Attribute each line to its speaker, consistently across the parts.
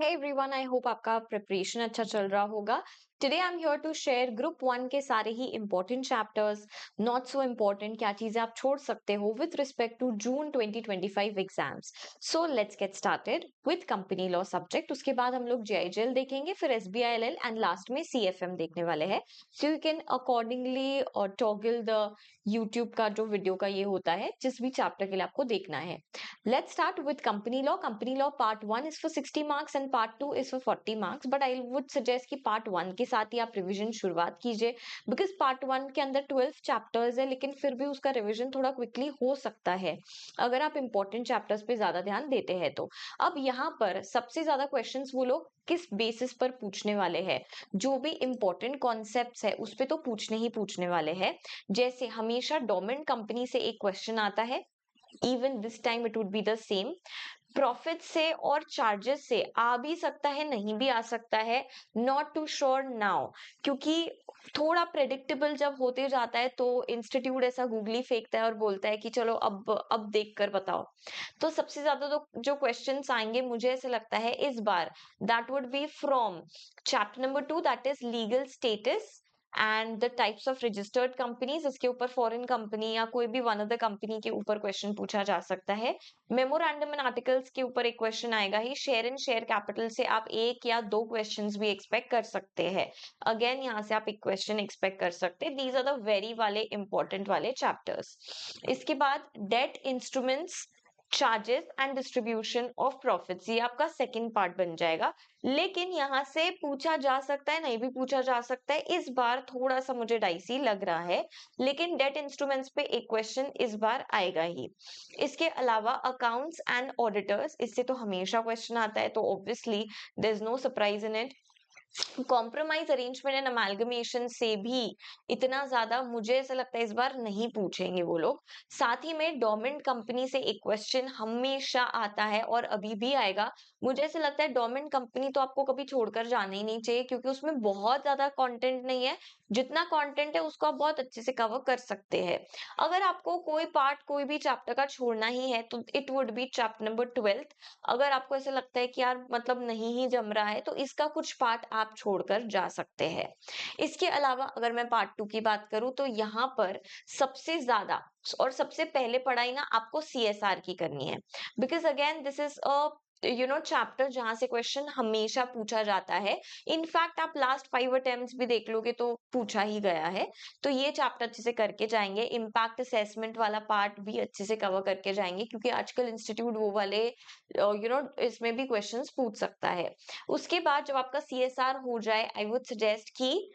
Speaker 1: Hey everyone, I hope आपका preparation अच्छा चल रहा होगा। Today I am here to share group 1 के सारे ही important chapters, not so important, क्या चीजें आप छोड़ सकते हो with respect to June 2025 exams. So let's get started with company law subject. उसके बाद हम लोग जेआईजेल देखेंगे, फिर एसबीआईएलएल एंड लास्ट में सीएफएम देखने वाले हैं। So you can accordingly toggle the YouTube का जो वीडियो का ये होता है जिस भी चैप्टर के लिए आपको देखना है। Let's start with company law. Company law part 1 is for 60 marks and part 2 is for 40 marks. But I would suggest कि part 1 के साथ ही आप रिवीजन शुरुआत कीजिए, because part 1 के अंदर 12 चैप्टर्स है, लेकिन फिर भी उसका रिवीजन थोड़ा क्विकली हो सकता है अगर आप इंपॉर्टेंट चैप्टर्स पे ज्यादा ध्यान देते हैं तो। अब यहाँ पर सबसे ज्यादा क्वेश्चंस वो लोग किस बेसिस पर पूछने वाले हैं, जो भी इंपॉर्टेंट कॉन्सेप्ट्स है उस पे तो पूछने ही पूछने वाले हैं। जैसे हमेशा डोमेन कंपनी से एक क्वेश्चन आता है, even this time it would be the same। Profit से और चार्जेस से आ भी सकता है, नहीं भी आ सकता है, नॉट टू श्योर नाउ, क्योंकि थोड़ा प्रेडिक्टेबल जब होते जाता है तो इंस्टीट्यूट ऐसा गूगली फेंकता है और बोलता है कि चलो अब देख कर बताओ। तो सबसे ज्यादा तो जो क्वेश्चंस आएंगे मुझे ऐसा लगता है इस बार, that would be from chapter number 2, that is legal status and the types of registered companies. इसके ऊपर फॉरेन कंपनी या कोई भी वन अदर कंपनी के ऊपर क्वेश्चन पूछा जा सकता है। मेमोरेंडम एंड आर्टिकल्स के ऊपर एक क्वेश्चन आएगा ही। शेयर एंड शेयर कैपिटल से आप एक या दो क्वेश्चंस भी एक्सपेक्ट कर सकते हैं। अगेन यहाँ से आप एक क्वेश्चन एक्सपेक्ट कर सकते हैं। दीज आर द वेरी वाले इंपॉर्टेंट वाले चैप्टर्स। इसके बाद debt instruments, charges and distribution of profits, ये आपका सेकंड पार्ट बन जाएगा। लेकिन यहाँ से पूछा जा सकता है, नहीं भी पूछा जा सकता है। इस बार थोड़ा सा मुझे डाइसी लग रहा है, लेकिन डेट इंस्ट्रूमेंट्स पे एक क्वेश्चन इस बार आएगा ही। इसके अलावा अकाउंट्स एंड ऑडिटर्स, इससे तो हमेशा क्वेश्चन आता है, तो obviously there is no surprise in it. Compromise arrangement and amalgamation से भी इतना ज्यादा मुझे ऐसा लगता है इस बार नहीं पूछेंगे वो लोग। साथ ही में डोरमेंट कंपनी से एक क्वेश्चन हमेशा आता है और अभी भी आएगा। मुझे ऐसा लगता है डोरमेंट कंपनी तो आपको कभी छोड़कर जाना ही नहीं चाहिए, क्योंकि उसमें बहुत ज्यादा कंटेंट नहीं है। जितना कंटेंट है उसको आप बहुत अच्छे से कवर कर सकते हैं। अगर आपको कोई पार्ट कोई भी चैप्टर का छोड़ना ही है तो it would be chapter number 12। अगर आपको ऐसा लगता है कि यार मतलब नहीं ही जम रहा है तो इसका कुछ पार्ट आप छोड़कर जा सकते हैं। इसके अलावा अगर मैं पार्ट 2 की बात करूं तो यहाँ पर सबसे ज्यादा और सबसे पहले पढ़ाई ना आपको सीएसआर की करनी है, because again this is a chapter जहां से क्वेश्चन हमेशा पूछा जाता है। इनफैक्ट आप लास्ट 5 अटेम्प्ट्स भी देख लोगे तो पूछा ही गया है। तो ये चैप्टर अच्छे से करके जाएंगे। इम्पैक्ट असेसमेंट वाला पार्ट भी अच्छे से कवर करके जाएंगे, क्योंकि आजकल इंस्टीट्यूट वो वाले इसमें भी क्वेश्चंस पूछ सकता है। उसके बाद जब आपका सीएसआर हो जाए, आई वुड सजेस्ट कि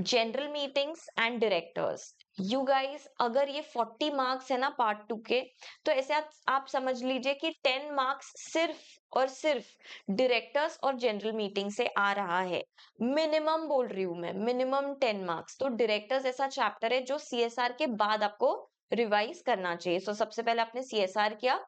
Speaker 1: general meetings and directors, you guys अगर ये 40 मार्क्स है ना पार्ट 2 के, तो ऐसे आप समझ लीजिए कि 10 मार्क्स सिर्फ और सिर्फ डायरेक्टर्स और जनरल मीटिंग से आ रहा है। मिनिमम बोल रही हूं मैं, मिनिमम 10 मार्क्स। तो डायरेक्टर्स ऐसा चैप्टर है जो सीएसआर के बाद आपको रिवाइज करना चाहिए। सो सबसे पहले आपने सीएसआर किया,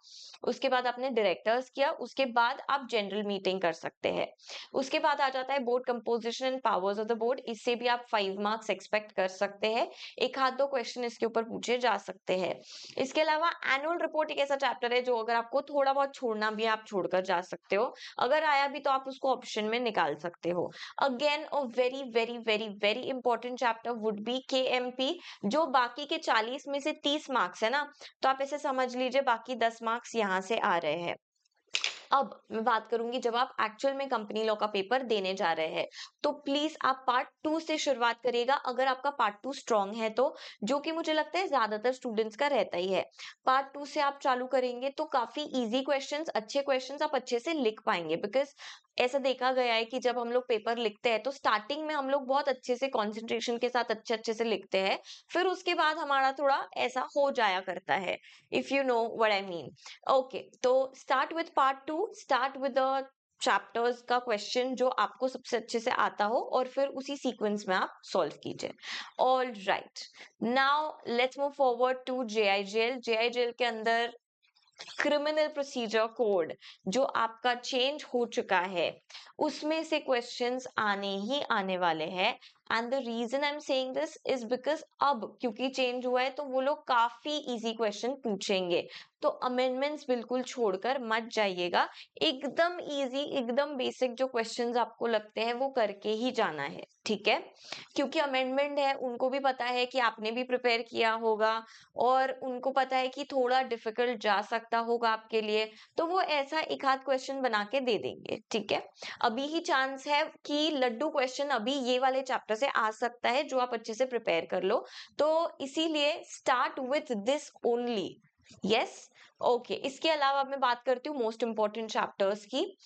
Speaker 1: उसके बाद आपने डायरेक्टर्स किया, उसके बाद आप जनरल मीटिंग कर सकते हैं। उसके बाद आ जाता है board composition and powers of the board. इससे भी आप 5 मार्क्स एक्सपेक्ट कर सकते हैं। एक हाथ दो क्वेश्चन इसके ऊपर पूछे जा सकते हैं। इसके अलावा एनुअल रिपोर्ट एक ऐसा चैप्टर है जो अगर आपको थोड़ा बहुत छोड़ना भी है, आप छोड़कर जा सकते हो। अगर आया भी तो आप उसको ऑप्शन में निकाल सकते हो। Again a very very very very important chapter would be KMP, जो बाकी के 40 में से 30 मार्क्स है ना, तो आप ऐसे समझ लीजिए बाकी 10 मार्क्स यहाँ से आ रहे हैं। अब मैं बात करूंगी जब आप एक्चुअल में कंपनी लॉ का पेपर देने जा रहे हैं, तो प्लीज आप पार्ट 2 से शुरुआत करिएगा, अगर आपका पार्ट 2 स्ट्रांग है तो, जो कि मुझे लगता है ज्यादातर स्टूडेंट्स का रहता ही है। पार्ट 2 से आप चालू करेंगे तो काफी इजी क्वेश्चंस, अच्छे क्वेश्चंस आप अच्छे से लिख पाएंगे। बिकॉज ऐसा देखा गया है कि जब हम लोग पेपर लिखते हैं तो स्टार्टिंग में हम लोग बहुत अच्छे से कंसंट्रेशन के साथ अच्छे अच्छे से लिखते हैं, फिर उसके बाद हमारा थोड़ा ऐसा हो जाया करता है, if you know what I mean. Okay, तो start with part 2, start with the chapters का क्वेश्चन जो आपको सबसे अच्छे से आता हो, और फिर उसी सीक्वेंस में आप सॉल्व कीजिए। All right, now let's move forward to JIGL. JIGL के अंदर क्रिमिनल प्रोसीजर कोड जो आपका चेंज हो चुका है, उसमें से क्वेश्चंस आने ही आने वाले हैं। And the reason I am saying this is because अब क्योंकि चेंज हुआ है तो वो लोग काफी इजी क्वेश्चन पूछेंगे, तो अमेंडमेंट्स बिल्कुल छोड़कर मत जाइएगा। एकदम इजी, एकदम बेसिक जो क्वेश्चंस आपको लगते हैं वो करके ही जाना है, ठीक है? क्योंकि अमेंडमेंट है, उनको भी पता है कि आपने भी प्रिपेयर किया होगा और उनको पता है कि थोड़ा डिफिकल्ट जा सकता होगा आपके लिए, तो वो ऐसा एक आध क्वेश्चन बना के दे देंगे, ठीक है? अभी ही चांस है कि लड्डू क्वेश्चन अभी ये वाले चैप्टर से आ सकता है जो आप अच्छे से प्रिपेयर कर लो, तो इसीलिए start with this only. Yes, okay. इसके अलावा मैं बात करती हूँ मोस्ट इंपॉर्टेंट चैप्टर्स की।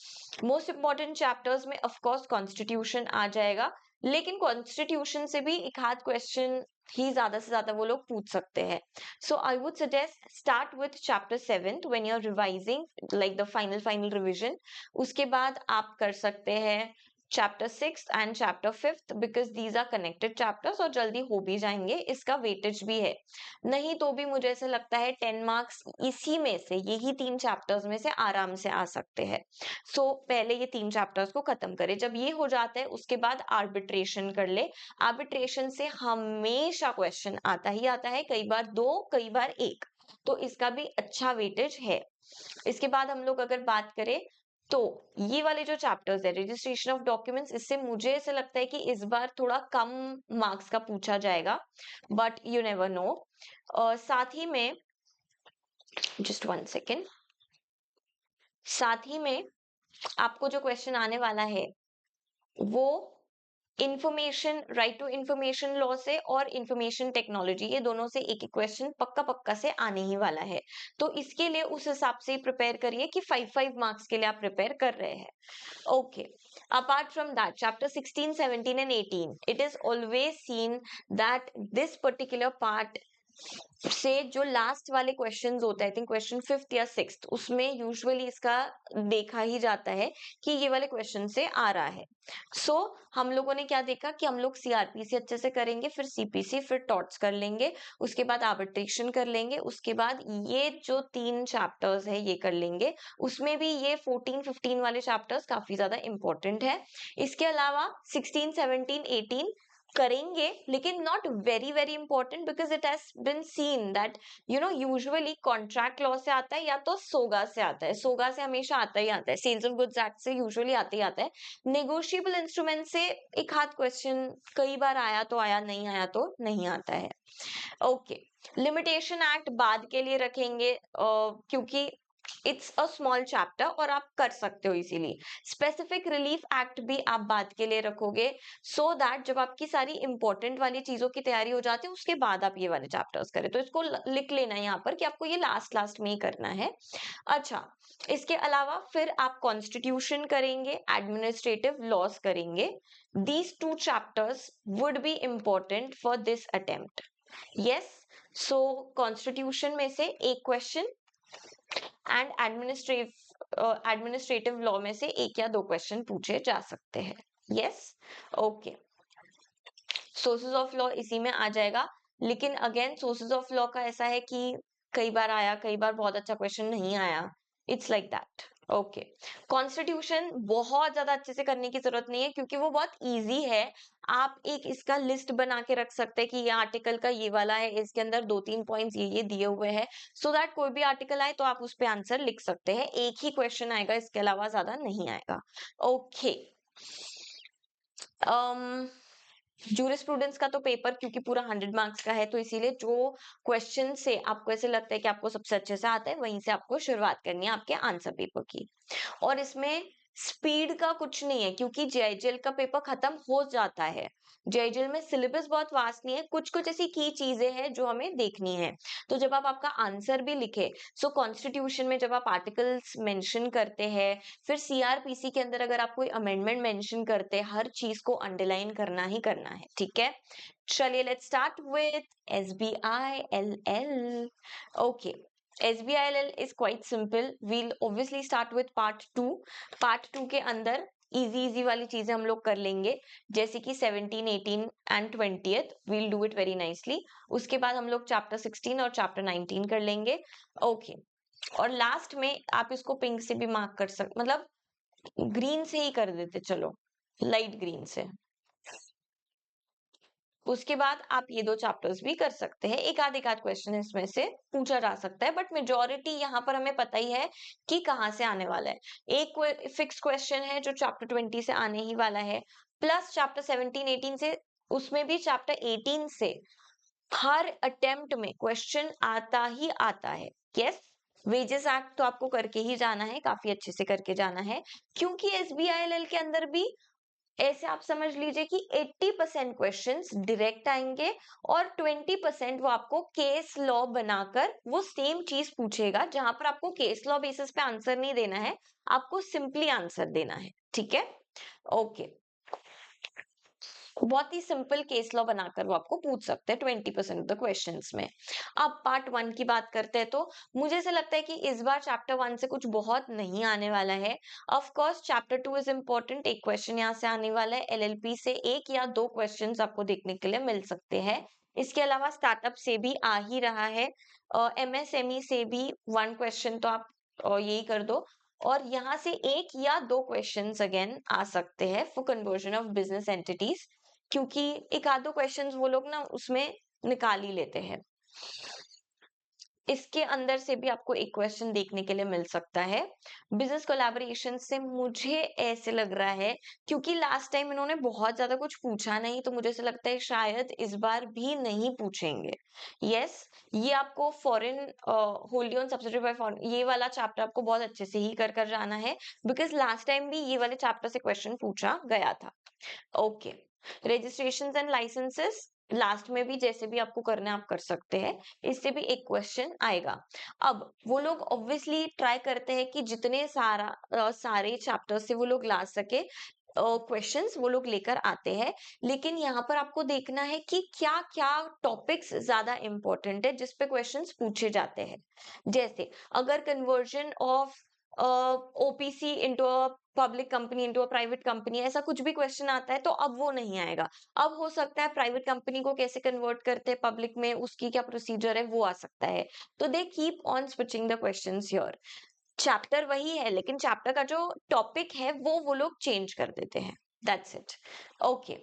Speaker 1: मोस्ट इंपॉर्टेंट चैप्टर्स में ऑफ कोर्स कॉन्स्टिट्यूशन आ जाएगा, लेकिन कॉन्स्टिट्यूशन से भी एक आध क्वेश्चन ही ज्यादा से ज्यादा वो लोग पूछ सकते हैं। So I would suggest start with chapter 7 when you are revising, like the final revision. उसके बाद आप कर सकते हैं chapter 6 and chapter 5 because these are connected chapters और जल्दी हो भी जाएंगे, इसका वेटेज भी है। नहीं तो भी मुझे ऐसा लगता है 10 मार्क्स इसी में से, यही 3 चैप्टर्स में से आराम से आ सकते हैं। सो पहले ये 3 चैप्टर्स को खत्म करें, जब ये हो जाता है उसके बाद आर्बिट्रेशन कर ले। आर्बिट्रेशन से हमेशा क्वेश्चन आता ही आता है, कई बार 2, कई बार 1, तो इसका भी अच्छा वेटेज है। इसके बाद हम लोग अगर बात करें तो ये वाले जो चैप्टर्स है रजिस्ट्रेशन ऑफ डॉक्यूमेंट्स, इससे मुझे ऐसा लगता है कि इस बार थोड़ा कम मार्क्स का पूछा जाएगा, बट यू नेवर नो। साथ ही में जस्ट 1 सेकेंड, साथ ही में आपको जो क्वेश्चन आने वाला है वो information, right to information law से और इंफॉर्मेशन टेक्नोलॉजी, ये दोनों से एक एक क्वेश्चन पक्का पक्का से आने ही वाला है। तो इसके लिए उस हिसाब से प्रिपेयर करिए कि 5 मार्क्स के लिए आप प्रिपेयर कर रहे हैं। Okay, apart from that chapter 16, 17 and 18, it is always seen that this particular part से जो लास्ट वाले क्वेश्चंस होते हैं, आई थिंक क्वेश्चन 5th या 6th, उसमें यूजुअली इसका देखा ही जाता है कि ये वाले क्वेश्चन से आ रहा है। सो हम लोगों ने क्या देखा कि हम लोग सीआरपीसी अच्छे से करेंगे, फिर सीपीसी, फिर टॉट्स कर लेंगे, उसके बाद आर्बिट्रेशन कर लेंगे, उसके बाद ये जो 3 चैप्टर्स है ये कर लेंगे। उसमें भी ये 14, 15 वाले चैप्टर्स काफी ज्यादा इंपॉर्टेंट है। इसके अलावा 16, 17, 18 करेंगे, लेकिन not very very important because it has been seen that usually contract law से आता है या तो सोगा से आता है, सोगा से हमेशा आता ही आता है, सेल्स ऑफ गुड्स एक्ट से यूजुअली आते ही आता है। नेगोशिएबल इंस्ट्रूमेंट से एक हाथ क्वेश्चन कई बार आया तो आया, नहीं आया तो नहीं आता है। ओके, लिमिटेशन एक्ट बाद के लिए रखेंगे क्योंकि इट्स अ स्मॉल चैप्टर और आप कर सकते हो इजीली। स्पेसिफिक रिलीफ एक्ट भी आप बाद के लिए रखोगे, सो दैट जब आपकी सारी इंपॉर्टेंट वाली चीजों की तैयारी हो जाती है उसके बाद आप ये वाले चैप्टर्स करें। तो इसको लिख लेना है यहाँ पर कि आपको ये लास्ट लास्ट में ही करना है। अच्छा, इसके अलावा फिर आप कॉन्स्टिट्यूशन करेंगे, एडमिनिस्ट्रेटिव लॉज करेंगे। These 2 chapters would be important for this attempt. Yes, so constitution में से एक क्वेश्चन एंड एडमिनिस्ट्रेटिव लॉ में से 1 या 2 क्वेश्चन पूछे जा सकते हैं। Yes, okay. Sources of law इसी में आ जाएगा, लेकिन अगेन सोर्सेज ऑफ लॉ का ऐसा है कि कई बार आया, कई बार बहुत अच्छा क्वेश्चन नहीं आया, it's like that. Okay, constitution बहुत ज्यादा अच्छे से करने की जरूरत नहीं है क्योंकि वो बहुत इजी है। आप एक इसका लिस्ट बना के रख सकते हैं कि ये आर्टिकल का ये वाला है, इसके अंदर 2-3 पॉइंट्स ये दिए हुए हैं, सो दैट कोई भी आर्टिकल आए तो आप उस पे आंसर लिख सकते हैं। एक ही क्वेश्चन आएगा, इसके अलावा ज्यादा नहीं आएगा। ओके, जूरिस्प्रूडेंस का तो पेपर क्योंकि पूरा 100 मार्क्स का है, तो इसीलिए जो क्वेश्चन से आपको ऐसे लगता है कि आपको सबसे अच्छे से आता है वहीं से आपको शुरुआत करनी है आपके आंसर पेपर की। और इसमें स्पीड का कुछ नहीं है क्योंकि जेआईजेल का पेपर खत्म हो जाता है। जेआईजेल में सिलेबस बहुत वास्ट नहीं है, कुछ कुछ ऐसी की चीजें हैं जो हमें देखनी है। तो जब आप आपका आंसर भी लिखे, सो कॉन्स्टिट्यूशन में जब आप आर्टिकल्स मेंशन करते हैं, फिर सीआरपीसी के अंदर अगर आप कोई अमेंडमेंट मेंशन करते हैं, हर चीज को अंडरलाइन करना ही करना है, ठीक है? चलिए let's start with SBILL. Okay, SBILL is quite simple. We'll obviously start with part 2. Part 2 के अंदर इजी वाली चीजें हम लोग कर लेंगे, जैसे कि 17, 18 and 20th we'll do it very nicely. उसके बाद हम लोग चैप्टर 16 और चैप्टर 19 कर लेंगे। ओके, और लास्ट में आप इसको पिंक से भी मार्क कर सकते, मतलब ग्रीन से ही कर देते, चलो लाइट ग्रीन से। उसके बाद आप ये 2 चैप्टर्स भी कर सकते हैं। एक आध क्वेश्चन इसमें से पूछा जा सकता है, बट मेजॉरिटी यहाँ पर हमें पता ही है कि कहाँ से आने वाला है। एक फिक्स क्वेश्चन है जो चैप्टर 20 से आने ही वाला है, प्लस चैप्टर 17-18 से, उसमें भी चैप्टर 18 से हर अटेम्प्ट में क्वेश्चन आता ही आता है। यस, वेजेस एक्ट तो आपको करके ही जाना है, काफी अच्छे से करके जाना है, क्योंकि एसबीआईएलएल के अंदर भी ऐसे आप समझ लीजिए कि 80% क्वेश्चंस डायरेक्ट आएंगे और 20% वो आपको केस लॉ बनाकर वो सेम चीज पूछेगा, जहां पर आपको केस लॉ बेसिस पे आंसर नहीं देना है, आपको सिंपली आंसर देना है। ठीक है, ओके। बहुत ही सिंपल केस लॉ बनाकर वो आपको पूछ सकते हैं 20% ऑफ द क्वेश्चंस में। अब पार्ट 1 की बात करते हैं, तो मुझे ऐसा लगता है कि इस बार चैप्टर 1 से कुछ बहुत नहीं आने वाला है। Of course chapter 2 is important, एक क्वेश्चन यहाँ से आने वाला है, एलएलपी से 1 या 2 क्वेश्चंस आपको देखने के लिए मिल सकते हैं। इसके अलावा स्टार्टअप से भी आ ही रहा है, एमएसएमई से भी 1 क्वेश्चन तो आप यही कर दो, और यहाँ से 1 या 2 क्वेश्चंस अगेन आ सकते हैं for conversion of business entities, क्योंकि एक आध दो क्वेश्चंस वो लोग ना उसमें निकाल ही लेते हैं। इसके अंदर से भी आपको एक क्वेश्चन देखने के लिए मिल सकता है। बिजनेस कोलैबोरेशन से मुझे ऐसे लग रहा है, क्योंकि लास्ट टाइम इन्होंने बहुत ज्यादा कुछ पूछा नहीं, तो मुझे ऐसा लगता है शायद इस बार भी नहीं पूछेंगे। यस, ये आपको foreign wholly owned subsidiary by foreign, ये वाला चैप्टर आपको बहुत अच्छे से ही कर कर जाना है, बिकॉज लास्ट टाइम भी ये वाले चैप्टर से क्वेश्चन पूछा गया था। Okay, registration and licences last में भी जैसे भी आपको करना है आप कर सकते हैं, इससे भी एक क्वेश्चन आएगा। अब वो लोग ऑब्वियसली ट्राई करते हैं कि जितने सारे चैप्टर्स से वो लोग ला सके क्वेश्चंस वो लोग लेकर आते हैं, लेकिन यहाँ पर आपको देखना है कि क्या क्या टॉपिक्स ज्यादा इंपॉर्टेंट है जिसपे क्वेश्चंस पूछे जाते हैं। जैसे अगर conversion of OPC into a public company into a private company, ऐसा कुछ भी क्वेश्चन आता है तो अब वो नहीं आएगा। अब हो सकता है प्राइवेट कंपनी को कैसे कन्वर्ट करते हैं पब्लिक में, उसकी क्या प्रोसीजर है, वो आ सकता है। तो they keep on switching the questions here. Chapter वही है, लेकिन चैप्टर का जो टॉपिक है वो लोग चेंज कर देते हैं। That's it. Okay,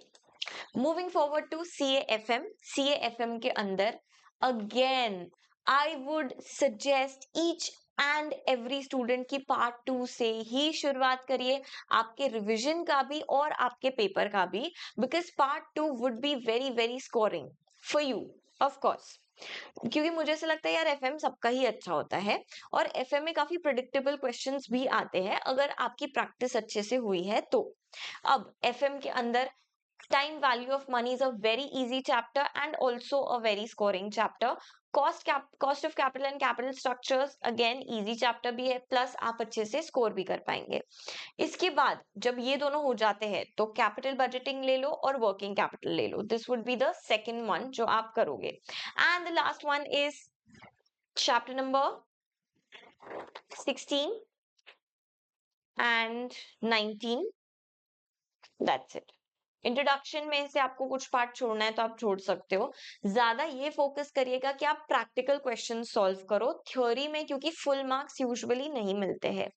Speaker 1: moving forward to CAFM. CAFM के अंदर again I would suggest each and every student की पार्ट 2 से ही शुरुआत करिए, आपके रिवीजन का भी और आपके पेपर का भी, because part 2 would be very very scoring for you, of course. क्योंकि मुझे ऐसा लगता है यार एफएम सबका ही अच्छा होता है, और एफएम में काफी प्रिडिक्टेबल क्वेश्चंस भी आते हैं अगर आपकी प्रैक्टिस अच्छे से हुई है तो। अब एफएम के अंदर time value of money is a very easy chapter and also a very scoring chapter. Cost of capital and capital structures again easy chapter भी है, प्लस आप अच्छे से स्कोर भी कर पाएंगे। इसके बाद जब ये दोनों हो जाते हैं तो कैपिटल बजटिंग ले लो और वर्किंग कैपिटल ले लो, this would be the second one जो आप करोगे। And the last one is chapter number 16 and 19, that's it. Introduction में से आपको कुछ पार्ट छोड़ना है तो आप छोड़ सकते हो, ज्यादा ये फोकस करिएगा कि आप प्रैक्टिकल क्वेश्चन सॉल्व करो थ्योरी में, क्योंकि फुल मार्क्स यूजुअली नहीं मिलते हैं।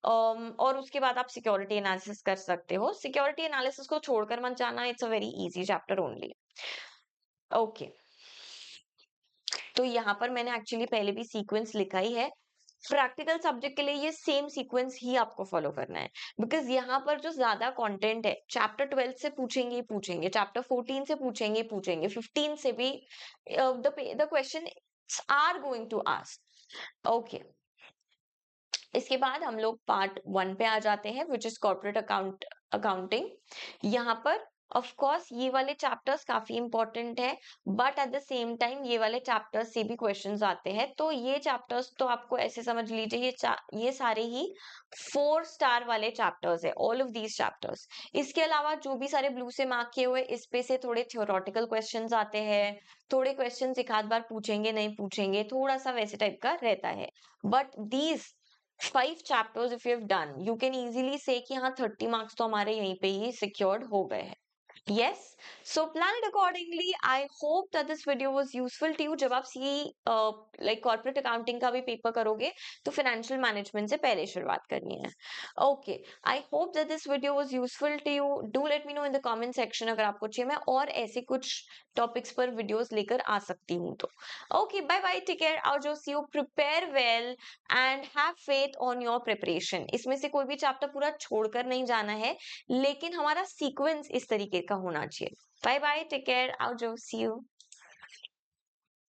Speaker 1: और उसके बाद आप सिक्योरिटी एनालिसिस कर सकते हो, सिक्योरिटी एनालिसिस को छोड़कर मत जाना, it's a very easy chapter only. Okay, तो यहाँ पर मैंने एक्चुअली पहले भी सीक्वेंस लिखा ही है, प्रैक्टिकल सब्जेक्ट के लिए ये सेम सीक्वेंस ही आपको फॉलो करना है, बिकॉज यहाँ पर जो ज्यादा कंटेंट है चैप्टर 12 से पूछेंगे पूछेंगे, चैप्टर 14 से पूछेंगे पूछेंगे, 15 से भी the question are going to ask. Okay, इसके बाद हम लोग पार्ट 1 पे आ जाते हैं, विच इज कॉर्पोरेट अकाउंटिंग। यहाँ पर ऑफ कोर्स ये वाले चैप्टर्स काफी इंपॉर्टेंट है, but at the same time ये वाले चैप्टर्स से भी क्वेश्चंस आते हैं, तो ये चैप्टर्स तो आपको ऐसे समझ लीजिए ये सारे ही 4 स्टार वाले चैप्टर्स है, ऑल ऑफ दीज चैप्टर्स। इसके अलावा जो भी सारे ब्लू से मार्क किए हुए, इस पे से थोड़े थियोरेटिकल क्वेश्चंस आते हैं, थोड़े क्वेश्चंस एक आध बार पूछेंगे नहीं पूछेंगे, थोड़ा सा वैसे टाइप का रहता है। But these 5 chapters if you have done, you can easily say कि हाँ 30 marks तो हमारे यहीं पे ही सिक्योर्ड हो गए हैं। Yes, so plan it accordingly. I hope that this video was useful to you. जब आप लाइक कॉर्पोरेट अकाउंटिंग का भी पेपर करोगे तो फाइनेंशियल मैनेजमेंट से पहले शुरुआत करनी है. Okay, I hope that this video was useful to you. Do let me know in the comment section अगर आपको चाहिए मैं और ऐसे कुछ टॉपिक्स पर वीडियोस लेकर आ सकती हूँ तो. Okay, bye bye, take care, आओ जो see you, prepare well and have faith on your preparation. इसमें से कोई भी चैप्टर पूरा छोड़कर नहीं जाना है, लेकिन हमारा सीक्वेंस इस तरीके का होना चाहिए. बाय बाय, टेक केयर, आओ जो सी यू.